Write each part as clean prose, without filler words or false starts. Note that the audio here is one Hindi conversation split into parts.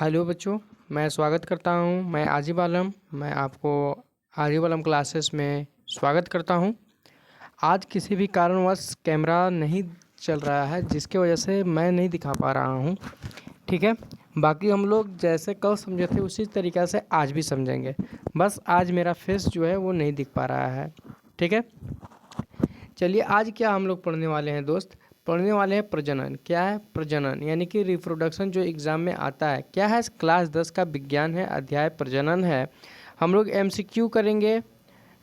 हेलो बच्चों, मैं स्वागत करता हूं। मैं आजिब आलम। मैं आपको आजिब आलम क्लासेस में स्वागत करता हूं। आज किसी भी कारणवश कैमरा नहीं चल रहा है, जिसकी वजह से मैं नहीं दिखा पा रहा हूं। ठीक है, बाकी हम लोग जैसे कल समझे थे उसी तरीक़ा से आज भी समझेंगे। बस आज मेरा फेस जो है वो नहीं दिख पा रहा है। ठीक है, चलिए आज क्या हम लोग पढ़ने वाले हैं दोस्त। पढ़ने वाले हैं प्रजनन। क्या है प्रजनन? यानी कि रिप्रोडक्शन जो एग्ज़ाम में आता है। क्या है? क्लास 10 का विज्ञान है, अध्याय प्रजनन है। हम लोग एमसीक्यू करेंगे,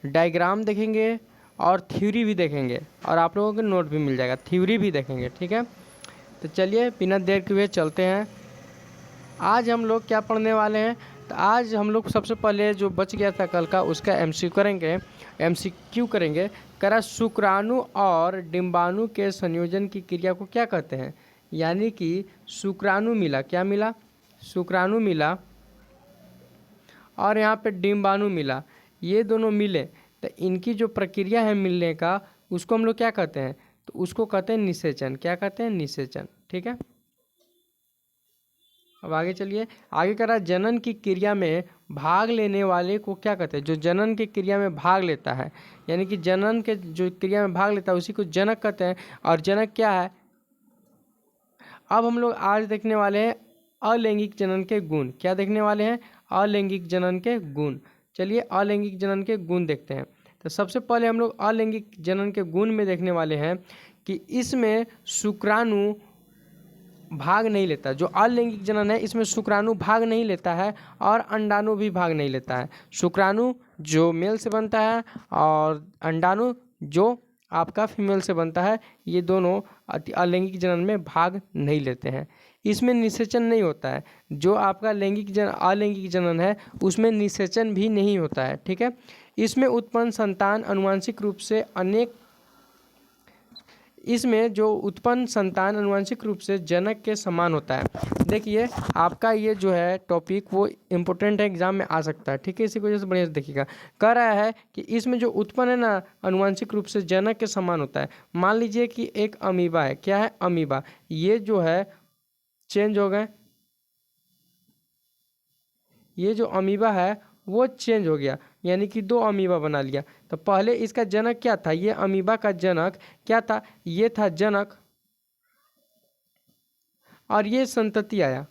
डायग्राम देखेंगे और थ्योरी भी देखेंगे, और आप लोगों को नोट भी मिल जाएगा, थ्योरी भी देखेंगे। ठीक है, तो चलिए बिना देर के हुए चलते हैं। आज हम लोग क्या पढ़ने वाले हैं? तो आज हम लोग सबसे पहले जो बच गया था कल का, उसका एमसीक्यू करेंगे। करा शुक्राणु और डिंबाणु के संयोजन की क्रिया को क्या कहते हैं? यानी कि शुक्राणु मिला, क्या मिला? शुक्राणु मिला, और यहाँ पे डिंबाणु मिला, ये दोनों मिले तो इनकी जो प्रक्रिया है मिलने का, उसको हम लोग क्या कहते हैं? तो उसको कहते हैं निषेचन। क्या कहते हैं? निषेचन। ठीक है, अब आगे चलिए। आगे करा जनन की क्रिया में भाग लेने वाले को क्या कहते हैं? जो जनन की क्रिया में भाग लेता है, यानी कि जनन के जो क्रिया में भाग लेता है उसी को जनक कहते हैं। और जनक क्या है? अब हम लोग आज देखने वाले हैं अलैंगिक जनन के गुण। क्या देखने वाले हैं? अलैंगिक जनन के गुण। चलिए अलैंगिक जनन के गुण देखते हैं। तो सबसे पहले हम लोग अलैंगिक जनन के गुण में देखने वाले हैं कि इसमें शुक्राणु भाग नहीं लेता। जो अलैंगिक जनन है इसमें शुक्राणु भाग नहीं लेता है और अंडाणु भी भाग नहीं लेता है। शुक्राणु जो मेल से बनता है और अंडाणु जो आपका फीमेल से बनता है, ये दोनों अलैंगिक जनन में भाग नहीं लेते हैं। इसमें निषेचन नहीं होता है। जो आपका अलैंगिक जनन है उसमें निषेचन भी नहीं होता है। ठीक है, इसमें उत्पन्न संतान आनुवंशिक रूप से जनक के समान होता है। देखिए आपका ये जो है टॉपिक वो इम्पोर्टेंट है, एग्जाम में आ सकता है। ठीक है, इसी वजह से बढ़िया से देखिएगा। कह रहा है कि इसमें जो उत्पन्न है ना, आनुवंशिक रूप से जनक के समान होता है। मान लीजिए कि एक अमीबा है। क्या है? अमीबा। ये जो है चेंज हो गए, ये जो अमीबा है वो चेंज हो गया, यानी कि दो अमीबा बना लिया। तो पहले इसका जनक क्या था? ये अमीबा का जनक क्या था? ये था जनक, और ये संतति आया।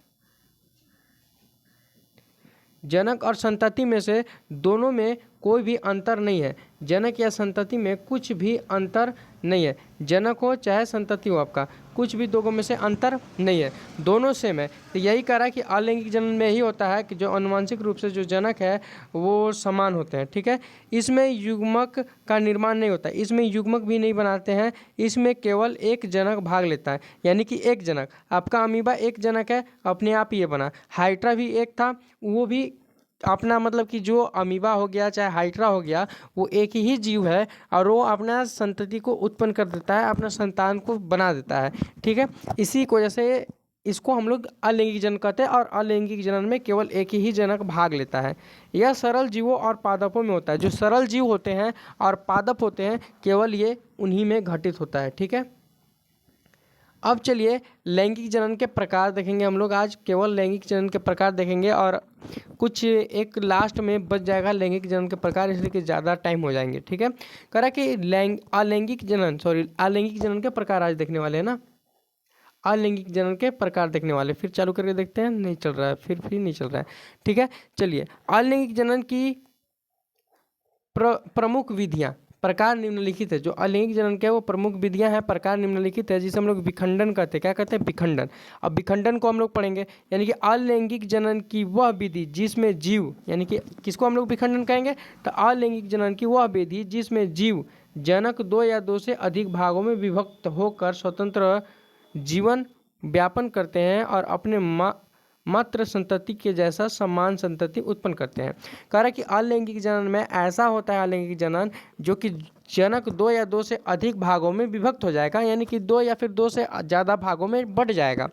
जनक और संतति में से दोनों में कोई भी अंतर नहीं है। जनक या संतति में कुछ भी अंतर नहीं है। जनक हो चाहे संतति हो, आपका कुछ भी दोनों में से अंतर नहीं है, दोनों सेम है। तो यही कह रहा है कि अलैंगिक जनन में ही होता है कि जो आनुवंशिक रूप से जो जनक है वो समान होते हैं। ठीक है, इसमें युग्मक का निर्माण नहीं होता, इसमें युग्मक भी नहीं बनाते हैं। इसमें केवल एक जनक भाग लेता है, यानी कि एक जनक। आपका अमीबा एक जनक है, अपने आप ये बना। हाइड्रा भी एक था, वो भी अपना मतलब कि जो अमीबा हो गया चाहे हाइड्रा हो गया, वो एक ही जीव है और वो अपना संतति को उत्पन्न कर देता है, अपना संतान को बना देता है। ठीक है, इसी की वजह से इसको हम लोग अलैंगिक जनन कहते हैं। और अलैंगिक जनन में केवल एक ही जनक भाग लेता है। यह सरल जीवों और पादपों में होता है। जो सरल जीव होते हैं और पादप होते हैं, केवल ये उन्हीं में घटित होता है। ठीक है, अब चलिए लैंगिक जनन के प्रकार देखेंगे हम लोग। आज केवल लैंगिक जनन के प्रकार देखेंगे और कुछ एक लास्ट में बच जाएगा लैंगिक जनन के प्रकार, इसलिए कि ज़्यादा टाइम हो जाएंगे। ठीक है, कह रहा कि अलैंगिक जनन के प्रकार आज देखने वाले हैं ना। अलैंगिक जनन के प्रकार देखने वाले, फिर चालू करके देखते हैं। नहीं चल रहा है, फिर नहीं चल रहा है। ठीक है, चलिए अलैंगिक जनन की प्रमुख विधियाँ, प्रकार निम्नलिखित है। जो अलैंगिक जनन के वो प्रमुख विधियां हैं, प्रकार निम्नलिखित है, जिसे हम लोग विखंडन कहते हैं। क्या कहते हैं? विखंडन। अब विखंडन को हम लोग पढ़ेंगे, यानी कि अलैंगिक जनन की वह विधि जिसमें जीव, यानी कि किसको हम लोग विखंडन कहेंगे? तो अलैंगिक जनन की वह विधि जिसमें जीव जनक दो या दो से अधिक भागों में विभक्त होकर स्वतंत्र जीवन व्यापन करते हैं और अपने मात्र संतति के जैसा समान संतति उत्पन्न करते हैं। कह रहा है कि अलैंगिक जनन में ऐसा होता है अलैंगिक जनन जो कि जनक दो या दो से अधिक भागों में विभक्त हो जाएगा, यानी कि दो या फिर दो से ज़्यादा भागों में बढ़ जाएगा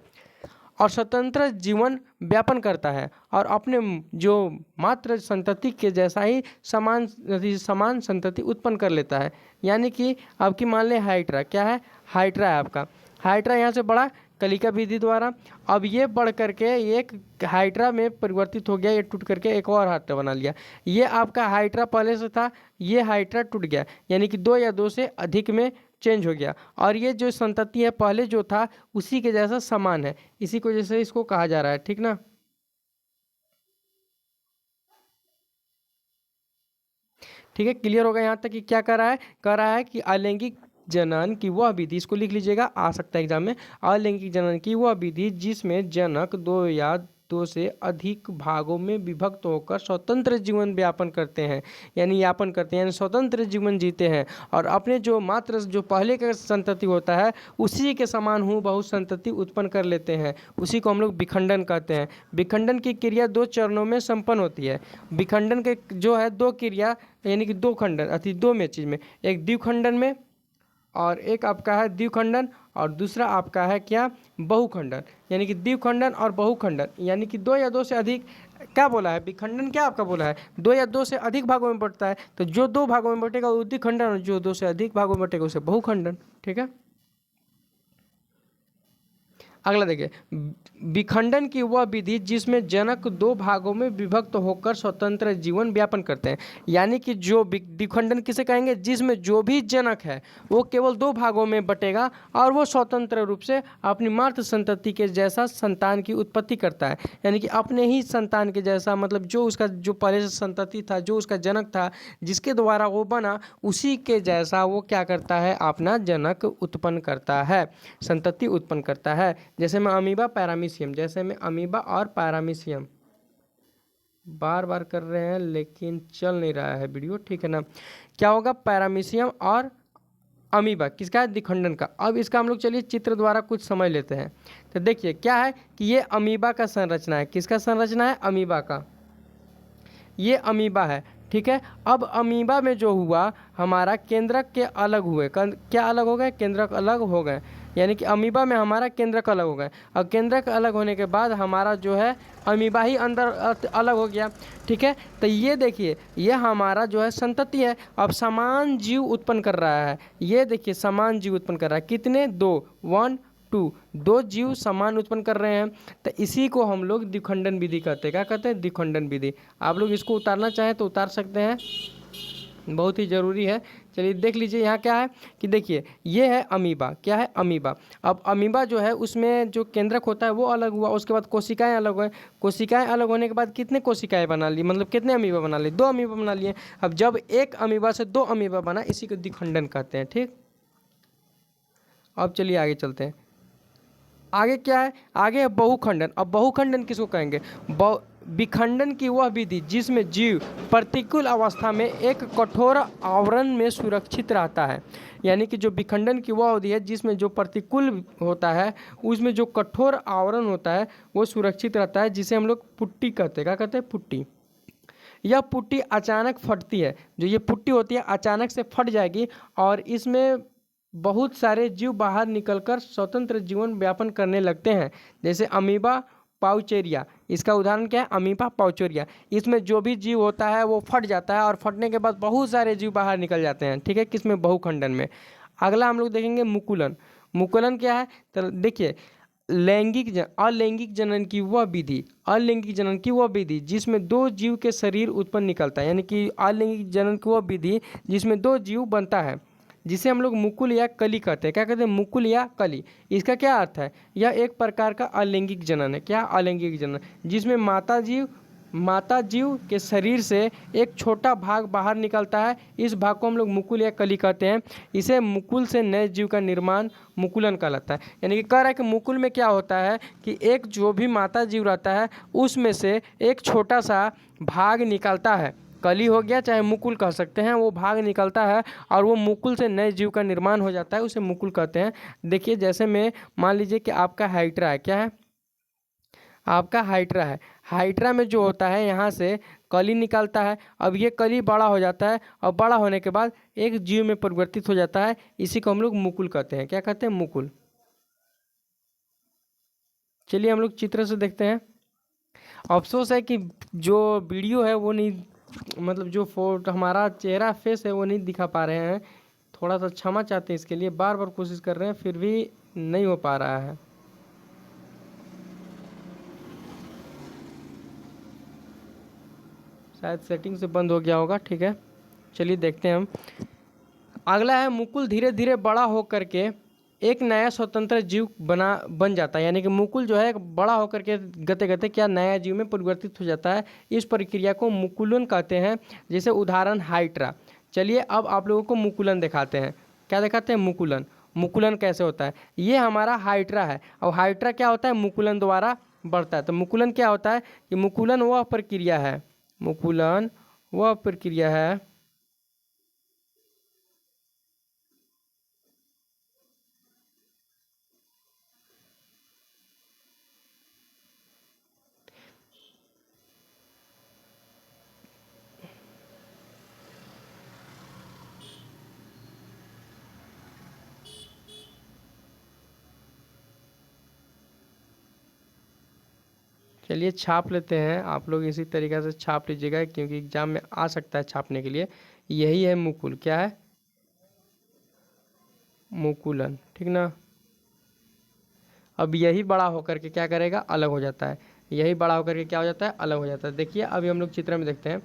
और स्वतंत्र जीवन व्यापन करता है और अपने जो मात्र संतति के जैसा ही समान संतति उत्पन्न कर लेता है। यानी कि आपकी मान लें हाइड्रा। क्या है? हाइड्रा है आपका। हाइड्रा यहाँ से बड़ा कलिका विधि द्वारा। अब ये बढ़ करके एक हाइड्रा में परिवर्तित हो गया, ये टूट करके एक और हाइड्रा बना लिया। ये आपका हाइड्रा पहले से था, ये हाइड्रा टूट गया, यानी कि 2 या 2 से अधिक में चेंज हो गया। और ये जो संतति है पहले जो था उसी के जैसा समान है, इसी को जैसे इसको कहा जा रहा है, ठीक ना। ठीक है, क्लियर होगा यहाँ तक कि क्या कर रहा है कि अलैंगिक जनन की वह विधि, इसको लिख लीजिएगा, आ सकता है एग्जाम में। अलैंगिक जनन की वह विधि जिसमें जनक 2 या 2 से अधिक भागों में विभक्त होकर स्वतंत्र जीवन यापन करते हैं, यानी स्वतंत्र जीवन जीते हैं, और अपने जो मात्र जो पहले का संतति होता है उसी के समान हूबहू संतति उत्पन्न कर लेते हैं। उसी को हम लोग विखंडन कहते हैं। विखंडन की क्रिया 2 चरणों में संपन्न होती है। विखंडन के जो है 2 क्रिया, यानी कि 2 खंडन, अति 2 में चीज में, एक द्विखंडन में और एक आपका है द्विखंडन, और दूसरा आपका है क्या, बहुखंडन। यानी कि द्विखंडन और बहुखंडन, यानी कि 2 या 2 से अधिक, क्या बोला है विखंडन, क्या आपका बोला है 2 या 2 से अधिक भागों में बंटता है, तो जो 2 भागों में बटेगा वो द्विखंडन, और जो 2 से अधिक भागों में बटेगा उसे बहुखंडन। ठीक है, अगला देखिए, विखंडन की वह विधि जिसमें जनक 2 भागों में विभक्त होकर स्वतंत्र जीवन व्यापन करते हैं। यानी कि जो विखंडन किसे कहेंगे, जिसमें जो भी जनक है वो केवल 2 भागों में बटेगा और वो स्वतंत्र रूप से अपनी मातृ संतति के जैसा संतान की उत्पत्ति करता है। यानी कि अपने ही संतान के जैसा, मतलब जो उसका जो पहले से संतति था, जो उसका जनक था, जिसके द्वारा वो बना, उसी के जैसा वो क्या करता है, अपना जनक उत्पन्न करता है, संतति उत्पन्न करता है। जैसे में अमीबा पैरामीशियम, जैसे में अमीबा और पैरामीशियम, बार बार कर रहे हैं लेकिन चल नहीं रहा है वीडियो, ठीक है ना। क्या होगा, पैरामीशियम और अमीबा किसका है, द्विखंडन का। अब इसका हम लोग चलिए चित्र द्वारा कुछ समझ लेते हैं। तो देखिए क्या है कि ये अमीबा का संरचना है, किसका संरचना है, अमीबा का, ये अमीबा है, ठीक है। अब अमीबा में जो हुआ, हमारा केंद्रक के अलग हुए, क्या अलग हो गए, केंद्रक अलग हो गए, यानी कि अमीबा में हमारा केंद्रक अलग हो गए। और केंद्रक अलग होने के बाद हमारा जो है अमीबा ही अंदर अलग हो गया, ठीक है। तो ये देखिए, ये हमारा जो है संतति है, अब समान जीव उत्पन्न कर रहा है। ये देखिए समान जीव उत्पन्न कर रहा है, कितने, 2, 1 2, 2 जीव समान उत्पन्न कर रहे हैं। तो इसी को हम लोग द्विखंडन विधि कहते हैं। क्या कहते हैं, द्विखंडन विधि। आप लोग इसको उतारना चाहें तो उतार सकते हैं, बहुत ही ज़रूरी है। चलिए देख लीजिए यहाँ क्या है कि देखिए ये है अमीबा, क्या है, अमीबा। अब अमीबा जो है उसमें जो केंद्रक होता है वो अलग हुआ, उसके बाद कोशिकाएं अलग हुए, कोशिकाएं अलग होने के बाद कितने कोशिकाएं बना ली, मतलब कितने अमीबा बना लिए, 2 अमीबा बना लिए। अब जब एक अमीबा से 2 अमीबा बना, इसी को द्विखंडन कहते हैं, ठीक। अब चलिए आगे चलते हैं। आगे क्या है, आगे है बहुखंडन। अब बहुखंडन किसको कहेंगे, विखंडन की वह विधि जिसमें जीव प्रतिकूल अवस्था में एक कठोर आवरण में सुरक्षित रहता है। यानी कि जो विखंडन की वह अवधि है जिसमें जो प्रतिकूल होता है, उसमें जो कठोर आवरण होता है वो सुरक्षित रहता है, जिसे हम लोग पुट्टी कहते हैं। क्या कहते हैं, पुट्टी। यह पुट्टी अचानक फटती है, जो ये पुट्टी होती है अचानक से फट जाएगी, और इसमें बहुत सारे जीव बाहर निकलकर स्वतंत्र जीवन व्यापन करने लगते हैं। जैसे अमीबा पाउचेरिया, इसका उदाहरण क्या है, अमीबा पाउचेरिया। इसमें जो भी जीव होता है वो फट जाता है, और फटने के बाद बहुत सारे जीव बाहर निकल जाते हैं, ठीक है, किसमें, बहुखंडन में। अगला हम लोग देखेंगे मुकुलन। मुकुलन क्या है, तो देखिए अलैंगिक जनन की वह विधि, अलैंगिक जनन की वह विधि जिसमें 2 जीव के शरीर उत्पन्न निकलता है। यानी कि अलैंगिक जनन की वह विधि जिसमें 2 जीव बनता है, जिसे हम लोग मुकुल या कली कहते हैं। क्या कहते हैं, मुकुल या कली। इसका क्या अर्थ है, यह एक प्रकार का अलैंगिक जनन है। क्या, अलैंगिक जनन, जिसमें माता जीव के शरीर से एक छोटा भाग बाहर निकलता है, इस भाग को हम लोग मुकुल या कली कहते हैं। इसे मुकुल से नए जीव का निर्माण मुकुलन कहलाता है। यानी कि कह रहा है कि मुकुल में क्या होता है कि एक जो भी माता जीव रहता है उसमें से एक छोटा सा भाग निकलता है, कली हो गया चाहे मुकुल कह सकते हैं, वो भाग निकलता है और वो मुकुल से नए जीव का निर्माण हो जाता है, उसे मुकुल कहते हैं। देखिए जैसे में मान लीजिए कि आपका हाइड्रा है, क्या है, आपका हाइड्रा है। हाइड्रा में जो होता है यहाँ से कली निकलता है। अब ये कली बड़ा हो जाता है, और बड़ा होने के बाद एक जीव में परिवर्तित हो जाता है, इसी को हम लोग मुकुल कहते हैं। क्या कहते हैं, मुकुल। चलिए हम लोग चित्र से देखते हैं। अफसोस है कि जो वीडियो है वो नहीं, मतलब जो फोटो हमारा चेहरा फेस है वो नहीं दिखा पा रहे हैं, थोड़ा सा क्षमा चाहते हैं इसके लिए, बार बार कोशिश कर रहे हैं फिर भी नहीं हो पा रहा है। शायद सेटिंग से बंद हो गया होगा। ठीक है, चलिए देखते हैं हम। अगला है मुकुल धीरे धीरे बड़ा हो करके एक नया स्वतंत्र जीव बन जाता है। यानी कि मुकुल जो है बड़ा होकर के गते गते क्या नया जीव में परिवर्तित हो जाता है। इस प्रक्रिया को मुकुलन कहते हैं। जैसे उदाहरण हाइड्रा। चलिए अब आप लोगों को मुकुलन दिखाते हैं। क्या दिखाते हैं? मुकुलन। मुकुलन कैसे होता है? ये हमारा हाइड्रा है। और हाइड्रा क्या होता है? मुकुलन द्वारा बढ़ता है। तो मुकुलन क्या होता है कि मुकुलन वह प्रक्रिया है, मुकुलन वह प्रक्रिया है चलिए छाप लेते हैं, आप लोग इसी तरीक़े से छाप लीजिएगा क्योंकि एग्जाम में आ सकता है छापने के लिए। यही है मुकुल। क्या है? मुकुलन। ठीक ना। अब यही बड़ा होकर के क्या करेगा? अलग हो जाता है। यही बड़ा होकर के क्या हो जाता है? अलग हो जाता है। देखिए अभी हम लोग चित्र में देखते हैं,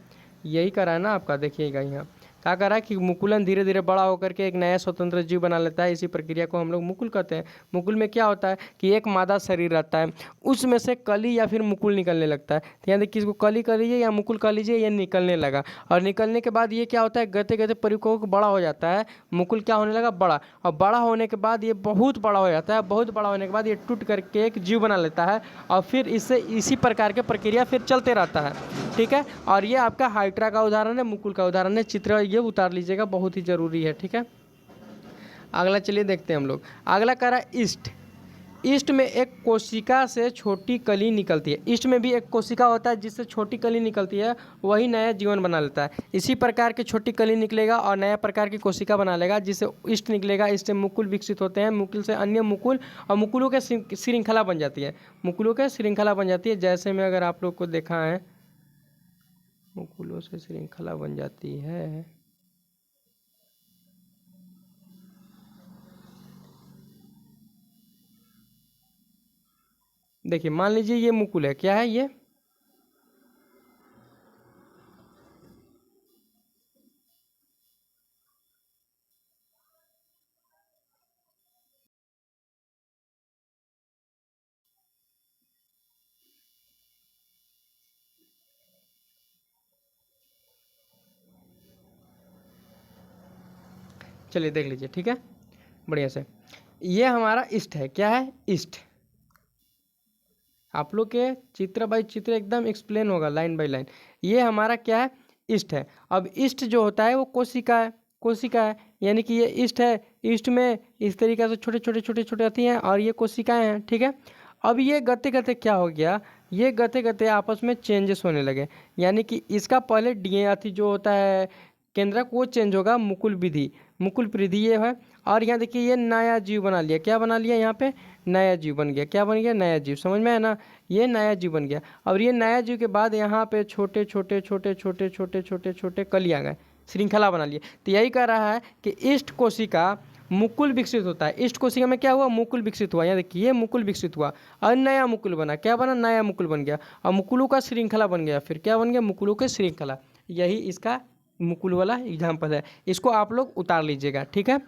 यही करा है ना आपका। देखिएगा यहाँ क्या कर रहा है कि मुकुलन धीरे धीरे बड़ा होकर के एक नया स्वतंत्र जीव बना लेता है। इसी प्रक्रिया को हम लोग मुकुल कहते हैं। मुकुल में क्या होता है कि एक मादा शरीर रहता है, उसमें से कली या फिर मुकुल निकलने लगता है। तो यहाँ देखिए, इसको कली कह लीजिए या मुकुल कह लीजिए, ये निकलने लगा। और निकलने के बाद ये क्या होता है? गते गते परिपक्व बड़ा हो जाता है। मुकुल क्या होने लगा? बड़ा। और बड़ा होने के बाद ये बहुत बड़ा हो जाता है। बहुत बड़ा होने के बाद ये टूट करके एक जीव बना लेता है और फिर इससे इसी प्रकार के प्रक्रिया फिर चलते रहता है। ठीक है, और ये आपका हाइड्रा का उदाहरण है, मुकुल का उदाहरण है। चित्र ये उतार लीजिएगा, बहुत ही ज़रूरी है। ठीक है, अगला चलिए देखते हैं हम लोग। अगला कह रहा है ईस्ट। ईस्ट में एक कोशिका से छोटी कली निकलती है। ईस्ट में भी एक कोशिका होता है जिससे छोटी कली निकलती है, वही नया जीवन बना लेता है। इसी प्रकार की छोटी कली निकलेगा और नया प्रकार की कोशिका बना लेगा जिससे ईस्ट निकलेगा। इससे मुकुल विकसित होते हैं। मुकुल से अन्य मुकुल और मुकुलों के श्रृंखला बन जाती है। मुकुलों के श्रृंखला बन जाती है। जैसे में अगर आप लोग को देखा है, मुकुलों से श्रृंखला बन जाती है। देखिए मान लीजिए ये मुकुल है। क्या है ये? चलिए देख लीजिए। ठीक है, बढ़िया से। ये हमारा ईस्ट है। क्या है? ईस्ट। आप लोग के चित्र बाई चित्र एकदम एक्सप्लेन होगा लाइन बाय लाइन। ये हमारा क्या है? ईस्ट है। अब ईस्ट जो होता है वो कोशिका है। कोशिका है यानी कि ये ईस्ट है। ईस्ट में इस तरीके से छोटे छोटे छोटे छोटे आती हैं और ये कोशिकाएं हैं। ठीक है, अब ये गते गते क्या हो गया? ये गते गते आपस में चेंजेस होने लगे। यानी कि इसका पहले डीएनए जो होता है केंद्रक, वो चेंज होगा। मुकुल विधि, मुकुल वृद्धि ये है। और यहाँ देखिए ये नया जीव बना लिया। क्या बना लिया? यहाँ पे नया जीव बन गया। क्या बन गया? नया जीव। समझ में है ना? ये नया जीव बन गया। और ये नया जीव के बाद यहाँ पे छोटे छोटे छोटे छोटे छोटे छोटे छोटे कली आ गए, श्रृंखला बना लिए। तो यही कह रहा है कि ईस्ट कोशिका मुकुल विकसित होता है। ईस्ट कोशिका में क्या हुआ? मुकुल विकसित हुआ। यहाँ देखिए ये मुकुल विकसित हुआ और नया मुकुल बना। क्या बना? नया मुकुल बन गया। और मुकुलों का श्रृंखला बन गया। फिर क्या बन गया? मुकुलों के श्रृंखला। यही इसका मुकुल वाला एग्जाम्पल है। इसको आप लोग उतार लीजिएगा। ठीक है,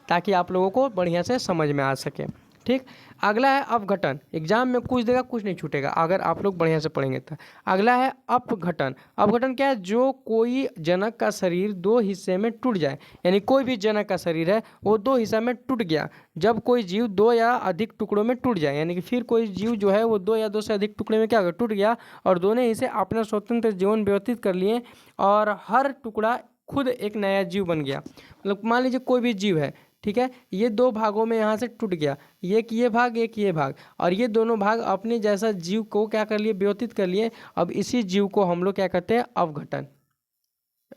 ताकि आप लोगों को बढ़िया से समझ में आ सके। ठीक, अगला है अपघटन। एग्जाम में कुछ देगा, कुछ नहीं छूटेगा अगर आप लोग बढ़िया से पढ़ेंगे तो। अगला है अपघटन। अपघटन क्या है? जो कोई जनक का शरीर दो हिस्से में टूट जाए। यानी कोई भी जनक का शरीर है वो दो हिस्सा में टूट गया। जब कोई जीव दो या अधिक टुकड़ों में टूट जाए, यानी कि फिर कोई जीव जो है वो दो या दो से अधिक टुकड़े में क्या होगा? टूट गया और दोनों हिस्से अपना स्वतंत्र जीवन व्यतीत कर लिए और हर टुकड़ा खुद एक नया जीव बन गया। मतलब मान लीजिए कोई भी जीव है, ठीक है, ये दो भागों में यहाँ से टूट गया। एक ये भाग, एक ये भाग, और ये दोनों भाग अपने जैसा जीव को क्या कर लिए? व्यतीत कर लिए। अब इसी जीव को हम लोग क्या कहते हैं? अपघटन।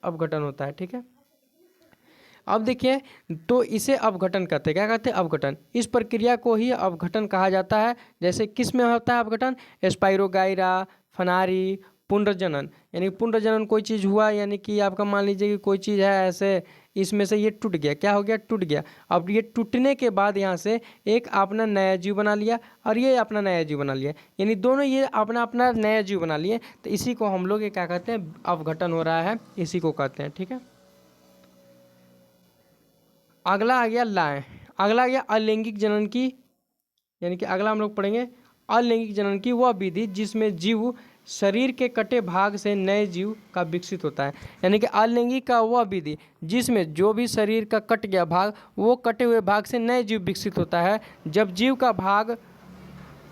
अपघटन होता है। ठीक है, अब देखिए तो इसे अपघटन कहते हैं। क्या कहते हैं? अपघटन। इस प्रक्रिया को ही अपघटन कहा जाता है। जैसे किस में होता है अपघटन? स्पाइरोगाइरा, फनारी, पुनर्जनन। यानी पुनर्जनन कोई चीज़ हुआ, यानी कि आपका मान लीजिए कि कोई चीज़ है ऐसे इसमें से ये टूट गया, क्या हो गया, टूट गया। अब ये टूटने के बाद यहाँ से एक अपना नया जीव बना लिया और ये अपना नया जीव बना लिया, यानी दोनों ये अपना अपना नया जीव बना लिए। तो इसी को हम लोग ये क्या कहते हैं, अपघटन हो रहा है, इसी को कहते हैं। ठीक है, अगला आ गया लाएँ। अगला आ गया अलैंगिक जनन की, यानी कि अगला हम लोग पढ़ेंगे अलैंगिक जनन की वह विधि जिसमें जीव शरीर के कटे भाग से नए जीव का विकसित होता है। यानी कि अलैंगिक का वह विधि जिसमें जो भी शरीर का कट गया भाग, वो कटे हुए भाग से नए जीव विकसित होता है। जब जीव का भाग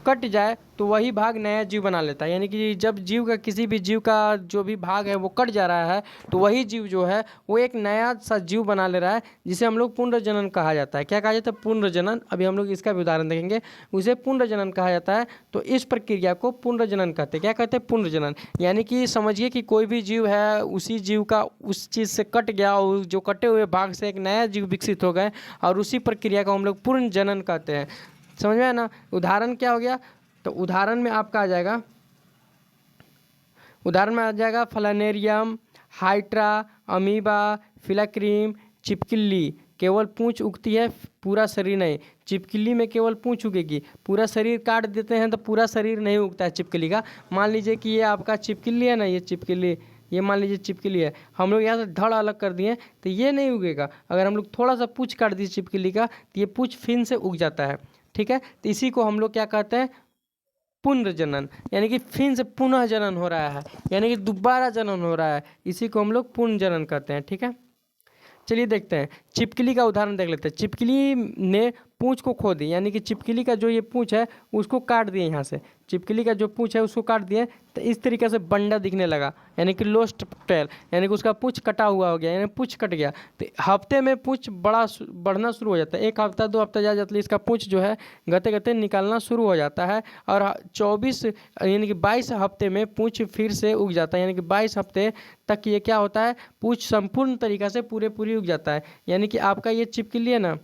कट जाए तो वही भाग नया जीव बना लेता है। यानी कि जब जीव का किसी भी जीव का जो भी भाग है वो कट जा रहा है तो वही जीव जो है वो एक नया सा जीव बना ले रहा है, जिसे हम लोग पुनर्जनन कहा जाता है। क्या कहा जाता है, पुनर्जनन। अभी हम लोग इसका भी उदाहरण देखेंगे, उसे पुनर्जनन कहा जाता है। तो इस प्रक्रिया को पुनर्जनन कहते हैं। क्या कहते हैं, पुनर्जनन। यानी कि समझिए कि कोई भी जीव है, उसी जीव का उस चीज़ से कट गया और जो कटे हुए भाग से एक नया जीव विकसित हो गए, और उसी प्रक्रिया को हम लोग पुनर्जनन कहते हैं। समझ में है ना। उदाहरण क्या हो गया, तो उदाहरण में आपका आ जाएगा, उदाहरण में आ जाएगा फ्लैनेरियम, हाइड्रा, अमीबा, फिलाक्रीम, चिपकिली। केवल पूंछ उगती है, पूरा शरीर नहीं। चिपकली में केवल पूंछ उगेगी, पूरा शरीर काट देते हैं तो पूरा शरीर नहीं उगता है चिपकली का। मान लीजिए कि ये आपका चिपकली है ना, ये चिपकली, ये मान लीजिए चिपकली है, हम लोग यहाँ से धड़ अलग कर दिए तो ये नहीं उगेगा। अगर हम लोग थोड़ा सा पूंछ काट दिए चिपकली का तो ये पूंछ फिर से उग जाता है। ठीक है, तो इसी को हम लोग क्या कहते हैं, पुनर्जनन। यानी कि फिर से पुनः जनन हो रहा है, यानी कि दोबारा जनन हो रहा है, इसी को हम लोग पुनर्जनन कहते हैं। ठीक है, चलिए देखते हैं, चिपकली का उदाहरण देख लेते हैं। चिपकली ने पूंछ को खो दी, यानी कि चिपकली का जो ये पूंछ है उसको काट दिए यहाँ से, चिपकली का जो पूंछ है उसको काट दिए तो इस तरीके से बंडा दिखने लगा, यानी कि लोस्ट टेल, यानी कि उसका पूंछ कटा हुआ हो गया, यानी पूंछ कट गया। तो हफ्ते में पूंछ बढ़ना शुरू हो जाता है, 1 हफ्ता 2 हफ्ता जा जाता है, इसका पूंछ जो है गते गते निकालना शुरू हो जाता है। और 24 यानी कि 22 हफ्ते में पूंछ फिर से उग जाता है, यानी कि 22 हफ्ते तक ये क्या होता है, पूंछ संपूर्ण तरीक़ा से पूरी उग जाता है। यानी कि आपका ये चिपकली है ना,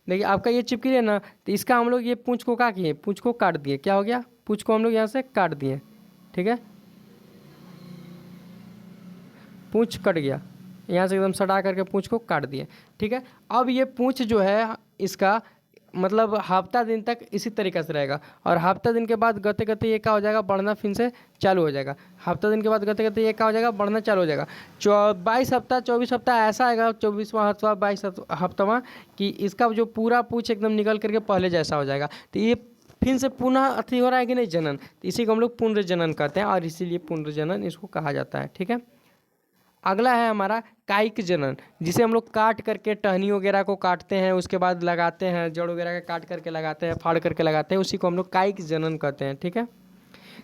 देखिए आपका ये चिपकली है ना, तो इसका हम लोग ये पूंछ को क्या किए, पूंछ को काट दिए। क्या हो गया, पूंछ को हम लोग यहाँ से काट दिए। ठीक है, पूंछ कट गया, यहाँ से एकदम सटा करके पूंछ को काट दिए। ठीक है, अब ये पूंछ जो है इसका मतलब हफ्ता दिन तक इसी तरीके से रहेगा, और हफ्ता दिन के बाद गते गते ये क्या हो जाएगा, बढ़ना फिर से चालू हो जाएगा। हफ्ता दिन के बाद गते गते ये क्या हो जाएगा, बढ़ना चालू हो जाएगा। 22 हफ्ता 24 हफ्ता ऐसा आएगा, 24वां हफ्ता 22 हफ्तावां, कि इसका जो पूरा पूंछ एकदम निकल करके पहले जैसा हो जाएगा। तो ये फिर से पुनः अथी हो रहा है कि नहीं, जनन। तो इसी को हम लोग पुनर्जनन कहते हैं, और इसीलिए पुनर्जनन इसको कहा जाता है। ठीक है, अगला है हमारा कायिक जनन, जिसे हम लोग काट करके टहनी वगैरह को काटते हैं, उसके बाद लगाते हैं, जड़ वगैरह का काट करके लगाते हैं, फाड़ करके लगाते हैं, उसी को हम लोग कायिक जनन कहते हैं। ठीक है,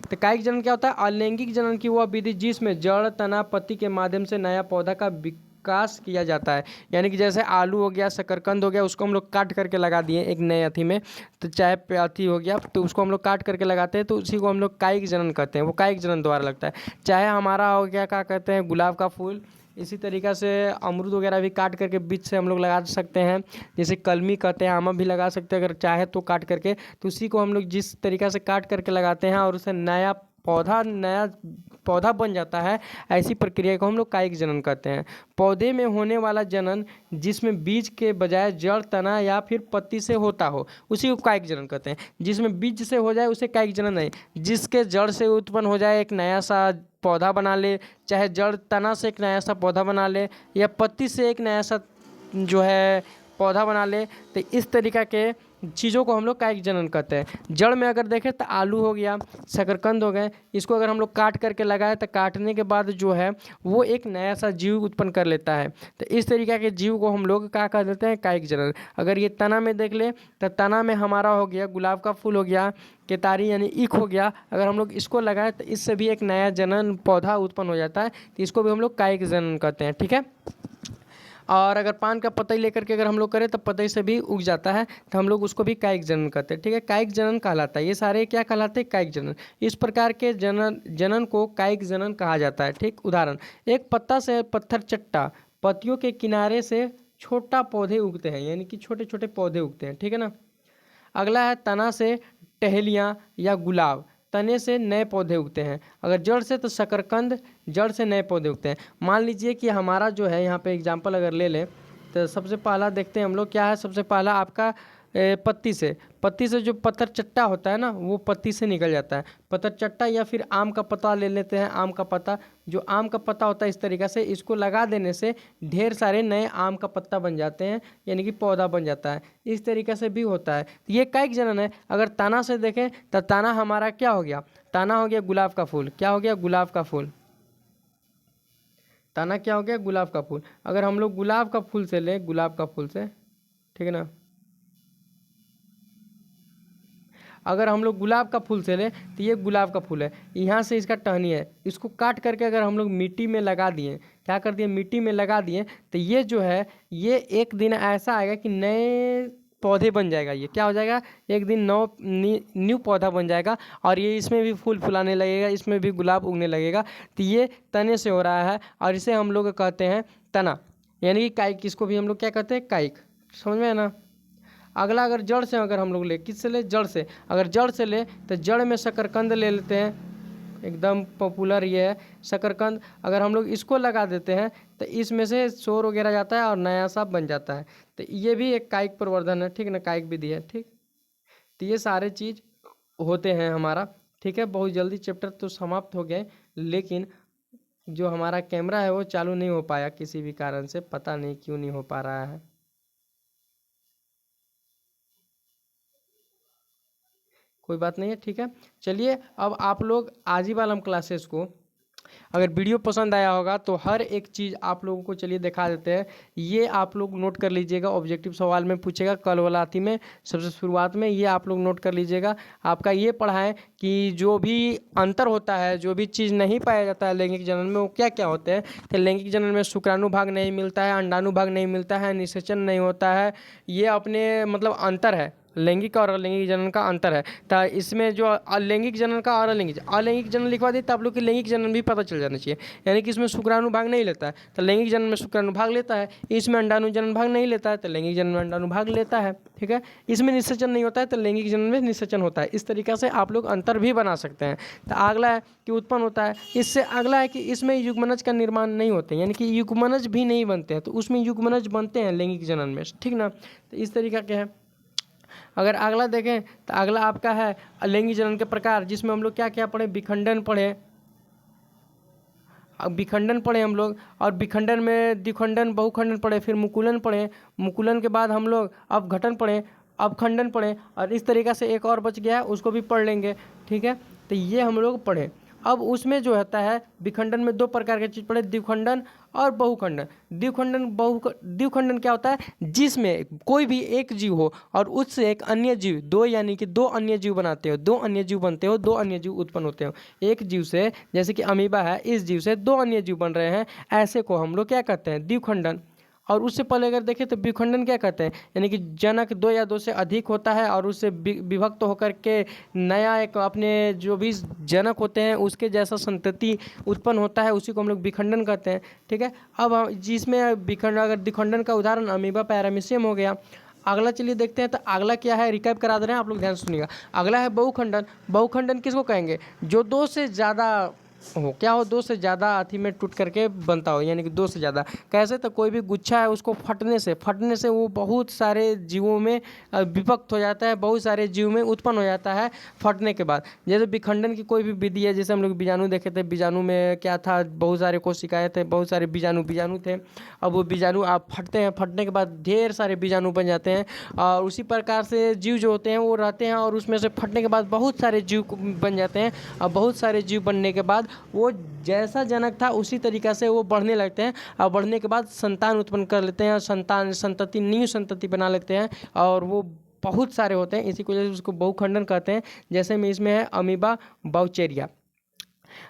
तो कायिक जनन क्या होता है, अलैंगिक जनन की वह विधि जिसमें जड़ तना पत्ती के माध्यम से नया पौधा का विकास किया जाता है। यानी कि जैसे आलू हो गया, शकरकंद हो गया, उसको हम लोग काट करके लगा दिए एक नए अथी में, तो चाहे अथी हो गया तो उसको हम लोग काट करके लगाते हैं, तो उसी को हम लोग कायिक जनन कहते हैं, वो कायिक जनन द्वारा लगता है। चाहे हमारा हो गया क्या कहते हैं, गुलाब का फूल, इसी तरीक़ा से अमरूद वगैरह भी काट करके बीच से हम लोग लगा सकते हैं, जैसे कलमी कहते हैं, आमा भी लगा सकते हैं अगर चाहे तो काट करके। तो उसी को हम लोग जिस तरीक़ा से काट करके लगाते हैं और उसे नया पौधा बन जाता है, ऐसी प्रक्रिया को हम लोग कायिक जनन कहते हैं। पौधे में होने वाला जनन जिसमें बीज के बजाय जड़ तना या फिर पत्ती से होता हो, उसी को कायिक जनन कहते हैं। जिसमें बीज से हो जाए उसे कायिक जनन नहीं, जिसके जड़ से उत्पन्न हो जाए, एक नया सा पौधा बना ले, चाहे जड़ तना से एक नया सा पौधा बना ले या पत्ती से एक नया सा जो है पौधा बना ले, तो इस तरीक़ा के चीज़ों को हम लोग कायिक जनन कहते हैं। जड़ में अगर देखें तो आलू हो गया, शकरकंद हो गए, इसको अगर हम लोग काट करके लगाए तो काटने के बाद जो है वो एक नया सा जीव उत्पन्न कर लेता है। तो इस तरीक़ा के जीव को हम लोग क्या कह देते हैं, कायिक जनन। अगर ये तना में देख ले तो तना में हमारा हो गया गुलाब का फूल हो गया, केतारी यानी ईख हो गया, अगर हम लोग इसको लगाएं तो इससे भी एक नया जनन पौधा उत्पन्न हो जाता है, तो इसको भी हम लोग कायिक जनन कहते हैं। ठीक है, और अगर पान का पतई लेकर के अगर हम लोग करें तो पतई से भी उग जाता है, तो हम लोग उसको भी कायिक जनन कहते हैं। ठीक है, कायिक जनन कहलाता है, ये सारे क्या कहलाते हैं, कायिक जनन। इस प्रकार के जनन को कायिक जनन कहा जाता है। ठीक, उदाहरण, एक पत्ता से पत्थर चट्टा पत्तियों के किनारे से छोटा पौधे उगते हैं, यानी कि छोटे छोटे पौधे उगते हैं, ठीक है ना। अगला है तना से टहलियाँ या गुलाब, तने से नए पौधे उगते हैं। अगर जड़ से तो शकरकंद, जड़ से नए पौधे उगते हैं। मान लीजिए कि हमारा जो है यहाँ पे एग्जाम्पल अगर ले लें तो सबसे पहला देखते हैं हम लोग क्या है। सबसे पहला आपका पत्ती से जो पत्थर चट्टा होता है ना, वो पत्ती से निकल जाता है पत्थर चट्टा। या फिर आम का पत्ता ले लेते हैं, आम का पत्ता, जो आम का पत्ता होता है इस तरीक़े से इसको लगा देने से ढेर सारे नए आम का पत्ता बन जाते हैं, यानी कि पौधा बन जाता है। इस तरीक़े से भी होता है। तो ये कायिक जनन है। अगर तना से देखें तो तना हमारा क्या हो गया, तना हो गया गुलाब का फूल। क्या हो गया, गुलाब का फूल। तना क्या हो गया, गुलाब का फूल। अगर हम लोग गुलाब का फूल से लें, गुलाब का फूल से, ठीक है ना, अगर हम लोग गुलाब का फूल से लें तो ये गुलाब का फूल है, यहाँ से इसका टहनी है, इसको काट करके अगर हम लोग मिट्टी में लगा दिए, क्या कर दिए, मिट्टी में लगा दिए, तो ये जो है ये एक दिन ऐसा आएगा कि नए पौधे बन जाएगा। ये क्या हो जाएगा, एक दिन न्यू पौधा बन जाएगा और ये इसमें भी फूल फुलाने लगेगा, इसमें भी गुलाब उगने लगेगा। तो ये तने से हो रहा है और इसे हम लोग कहते हैं तना, यानी कि कायिक। इसको भी हम लोग क्या कहते हैं, कायिक। समझ में है ना। अगला अगर जड़ से अगर हम लोग ले, किससे ले, जड़ से। अगर जड़ से ले तो जड़ में शकरकंद ले लेते हैं, एकदम पॉपुलर ये है शकरकंद। अगर हम लोग इसको लगा देते हैं तो इसमें से शोर वगैरह जाता है और नया सा बन जाता है। तो ये भी एक कायिक प्रवर्धन है, ठीक ना, कायिक विधि है, ठीक। तो ये सारे चीज़ होते हैं हमारा, ठीक है। बहुत जल्दी चैप्टर तो समाप्त हो गए, लेकिन जो हमारा कैमरा है वो चालू नहीं हो पाया किसी भी कारण से, पता नहीं क्यों नहीं हो पा रहा है। कोई बात नहीं है, ठीक है। चलिए अब आप लोग आज ही वाला हम क्लासेस को, अगर वीडियो पसंद आया होगा तो हर एक चीज़ आप लोगों को चलिए दिखा देते हैं। ये आप लोग नोट कर लीजिएगा, ऑब्जेक्टिव सवाल में पूछेगा कल वाला आती में सबसे शुरुआत में, ये आप लोग नोट कर लीजिएगा। आपका ये पढ़ा है कि जो भी अंतर होता है, जो भी चीज़ नहीं पाया जाता है लैंगिक जनन में, वो क्या क्या होते हैं। तो लैंगिक जनन में शुक्राणु भाग नहीं मिलता है, अंडाणु भाग नहीं मिलता है, निषेचन नहीं होता है। ये अपने मतलब अंतर है, लैंगिक और अलैंगिक जनन का अंतर है। तो इसमें जो अलैंगिक जनन का और अलैंगिक जनन लिखवा दी तो आप लोग की लैंगिक जनन भी पता चल जाना चाहिए। यानी कि इसमें शुक्राणु भाग नहीं लेता है तो लैंगिक जनन में शुक्राणु भाग लेता है, इसमें अंडाणु जनन भाग नहीं लेता है तो लैंगिक जनन में अंडाणु भाग लेता है, ठीक है। इसमें निषेचन नहीं होता है तो लैंगिक जनन में निषेचन होता है। इस तरीके से आप लोग अंतर भी बना सकते हैं। तो अगला है कि उत्पन्न होता है, इससे अगला है कि इसमें युग्मनज का निर्माण नहीं होते, यानी कि युग्मनज भी नहीं बनते हैं। तो उसमें युग्मनज बनते हैं लैंगिक जनन में, ठीक ना। तो इस तरीका के हैं। अगर अगला देखें तो अगला आपका है अलैंगिक जनन के प्रकार, जिसमें हम लोग क्या क्या पढ़े, विखंडन पढ़े, विखंडन पढ़े हम लोग, और विखंडन में द्विखंडन बहुखंडन पढ़े, फिर मुकुलन पढ़े, मुकुलन के बाद हम लोग अपघटन पढ़े, अपखंडन पढ़े, और इस तरीक़े से एक और बच गया है उसको भी पढ़ लेंगे, ठीक है। तो ये हम लोग पढ़े। अब उसमें जो होता है विखंडन में दो प्रकार के चीज़ पढ़े, द्विखंडन और बहुखंडन। द्विखंडन क्या होता है, जिसमें कोई भी एक जीव हो और उससे एक अन्य जीव, दो यानी कि दो अन्य जीव बनाते हो, दो अन्य जीव बनते हो, दो अन्य जीव उत्पन्न होते हो। एक जीव से, जैसे कि अमीबा है, इस जीव से दो अन्य जीव बन रहे हैं, ऐसे को हम लोग क्या कहते हैं, द्विखंडन। और उससे पहले अगर देखें तो विखंडन क्या कहते हैं, यानी कि जनक दो या दो से अधिक होता है और उससे विभक्त होकर के नया एक अपने जो भी जनक होते हैं उसके जैसा संतति उत्पन्न होता है, उसी को हम लोग विखंडन कहते हैं, ठीक है। अब जिसमें अगर विखंडन का उदाहरण अमीबा पैरामीशियम हो गया। अगला चलिए देखते हैं। तो अगला क्या है, रिकैप करा दे रहे हैं आप लोग, ध्यान सुनिएगा। अगला है बहुखंडन। बहुखंडन किसको कहेंगे, जो दो से ज़्यादा हो, क्या हो, दो से ज़्यादा हाथी में टूट करके बनता हो, यानी कि दो से ज़्यादा। कैसे, तो कोई भी गुच्छा है उसको फटने से वो बहुत सारे जीवों में विभक्त हो जाता है, बहुत सारे जीव में उत्पन्न हो जाता है फटने के बाद। जैसे विखंडन की कोई भी विधि है, जैसे हम लोग बीजाणु देखे थे, बीजाणु में क्या था, बहुत सारे कोशिकाएं थे, बहुत सारे बीजाणु थे। अब वो बीजाणु आप फटते हैं, फटने के बाद ढेर सारे बीजाणु बन जाते हैं, और उसी प्रकार से जीव जो होते हैं वो रहते हैं, और उसमें से फटने के बाद बहुत सारे जीव बन जाते हैं, और बहुत सारे जीव बनने के बाद वो जैसा जनक था उसी तरीक़ा से वो बढ़ने लगते हैं, और बढ़ने के बाद संतान उत्पन्न कर लेते हैं, संतति न्यू संतति बना लेते हैं, और वो बहुत सारे होते हैं। इसी की वजह से उसको बहुखंडन कहते हैं। जैसे में इसमें है अमीबा बाउचेरिया।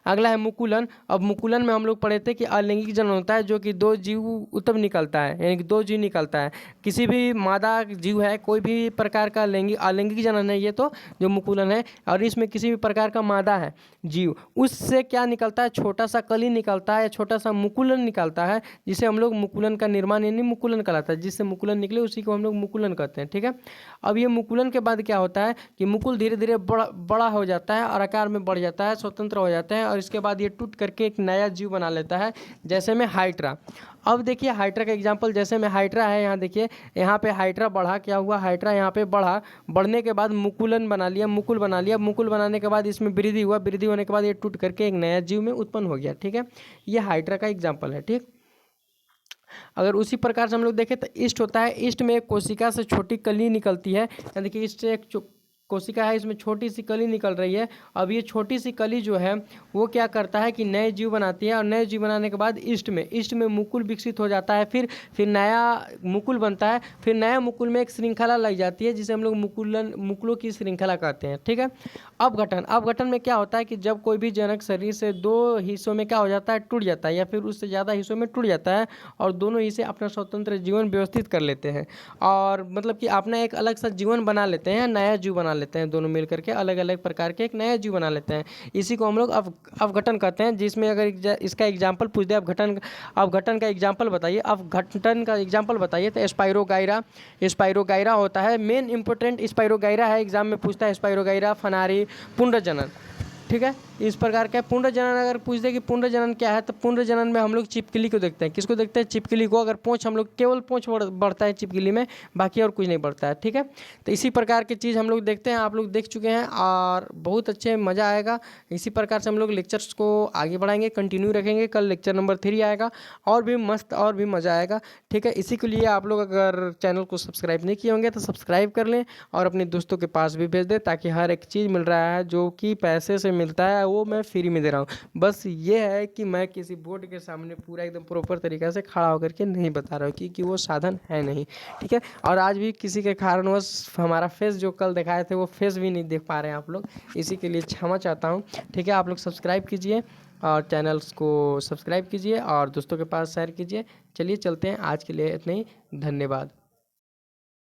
अगला है मुकुलन। अब मुकुलन में हम लोग पढ़े थे कि अलैंगिक जनन होता है, जो कि दो जीव उत्तम निकलता है, यानी कि दो जीव निकलता है। किसी भी मादा जीव है, कोई भी प्रकार का अलैंगिक जनन है ये तो जो मुकुलन है, और इसमें किसी भी प्रकार का मादा है जीव, उससे क्या निकलता है, छोटा सा कली निकलता है या छोटा सा मुकुलन निकलता है, जिसे हम लोग मुकुलन का निर्माण यानी मुकुलन कहलाता है। जिससे मुकुलन निकले उसी को हम लोग मुकुलन कहते हैं। ठीक है, अब ये मुकुलन के बाद क्या होता है कि मुकुल धीरे धीरे बड़ा हो जाता है और आकार में बढ़ जाता है, स्वतंत्र हो जाता है, और इसके बाद ये टूट करके एक नया जीव बना लेता है, जैसे में हाइड्रा। अब देखिए हाइड्रा का एग्जाम्पल, जैसे में हाइड्रा है, यहाँ देखिए यहाँ पे हाइड्रा बढ़ा, क्या हुआ, हाइड्रा यहाँ पे बढ़ा, बढ़ने के बाद मुकुलन बना लिया, मुकुल बना लिया, मुकुल बनाने के बाद इसमें वृद्धि हुआ, वृद्धि होने के बाद ये टूट करके एक नया जीव में उत्पन्न हो गया। ठीक है, ये हाइड्रा का एग्जाम्पल है। ठीक, अगर उसी प्रकार से हम लोग देखें तो ईस्ट होता है। ईस्ट में एक कोशिका से छोटी कली निकलती है, देखिए ईस्ट से एक कोशिका है, इसमें छोटी सी कली निकल रही है। अब ये छोटी सी कली जो है वो क्या करता है कि नए जीव बनाती है, और नए जीव बनाने के बाद ईस्ट में मुकुल विकसित हो जाता है, फिर नया मुकुल बनता है, फिर नया मुकुल में एक श्रृंखला लग जाती है, जिसे हम लोग मुकुलों की श्रृंखला कहते हैं। ठीक है, अपघटन में क्या होता है कि जब कोई भी जनक शरीर से दो हिस्सों में क्या हो जाता है, टूट जाता है, या फिर उससे ज़्यादा हिस्सों में टूट जाता है, और दोनों हिस्से अपना स्वतंत्र जीवन व्यवस्थित कर लेते हैं, और मतलब कि अपना एक अलग सा जीवन बना लेते हैं, नया जीव बना लेते हैं, दोनों मिलकर के अलग अलग प्रकार के एक नया जीव बना लेते हैं। इसी को हम लोग अपघटन कहते हैं। जिसमें अगर इसका एग्जाम्पल पूछ दे, अपघटन का एग्जाम्पल बताइए, अपघटन का एग्जाम्पल बताइए, तो स्पाइरोगाइरा होता है। मेन इंपॉर्टेंट स्पाइरोगाइरा है, एग्जाम में पूछता है स्पाइरोगाइरा, फनारी, पुनर्जनन। ठीक है, इस प्रकार का पुनर्जनन अगर पूछ दे कि पुनर्जनन क्या है, तो पुनर्जनन में हम लोग छिपकली को देखते हैं। किसको देखते हैं, छिपकली को। अगर पूंछ हम लोग केवल पूंछ बढ़ता है छिपकली में, बाकी और कुछ नहीं बढ़ता है। ठीक है, तो इसी प्रकार की चीज़ हम लोग देखते हैं, आप लोग देख चुके हैं, और बहुत अच्छे मज़ा आएगा। इसी प्रकार से हम लोग लेक्चर्स को आगे बढ़ाएंगे, कंटिन्यू रखेंगे। कल लेक्चर नंबर 3 आएगा, और भी मस्त और भी मज़ा आएगा। ठीक है, इसी के लिए आप लोग अगर चैनल को सब्सक्राइब नहीं किए होंगे तो सब्सक्राइब कर लें, और अपने दोस्तों के पास भी भेज दें, ताकि हर एक चीज़ मिल रहा है जो कि पैसे से मिलता है वो मैं फ्री में दे रहा हूँ। बस ये है कि मैं किसी बोर्ड के सामने पूरा एकदम प्रॉपर तरीक़े से खड़ा होकर के नहीं बता रहा हूँ, क्योंकि वो साधन है नहीं। ठीक है, और आज भी किसी के कारणवश हमारा फेस जो कल दिखाए थे वो फेस भी नहीं देख पा रहे हैं आप लोग, इसी के लिए क्षमा चाहता हूँ। ठीक है, आप लोग सब्सक्राइब कीजिए, और चैनल्स को सब्सक्राइब कीजिए, और दोस्तों के पास शेयर कीजिए। चलिए चलते हैं, आज के लिए इतना ही, धन्यवाद।